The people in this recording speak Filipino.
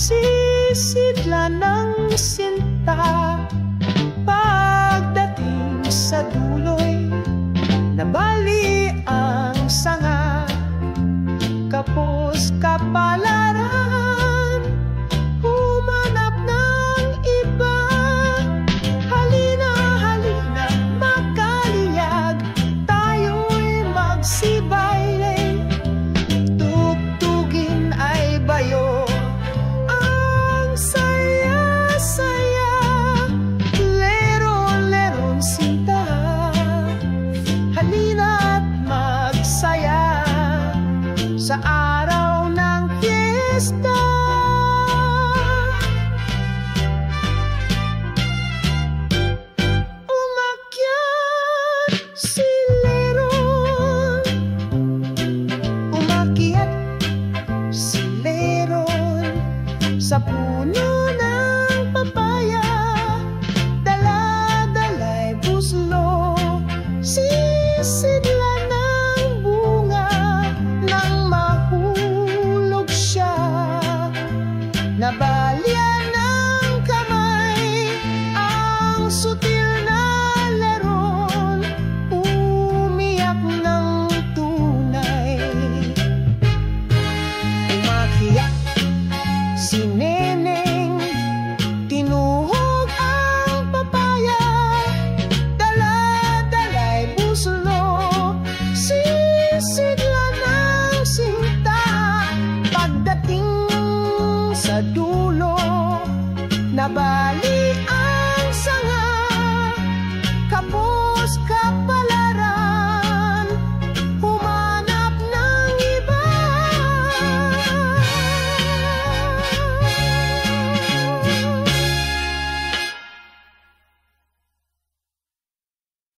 sisidla ng sinta. Pagdating sa dulo'y nabali ang sanga, kapos kapalaran, humanap ng iba. Halina, halina, magkaliyag, tayo'y magsibaylay. Tugtugin ay bayo, ang saya-saya, lero-leron sinta. Halina't magsaya sa araw ng fiesta. Umakyat si Leron, umakyat si Leron sa puno ng papaya. Dala-dala'y buslo, sisidla ng bunga. Nang mahulog siya, nabalya ng kamay ang sutil na leron. Umiyak ng tunay. Umakyat si Neneng, tinuhog ang papaya. Dala-dala'y buslo, sisidla ng sinta. Pagdating sa dulo, nabali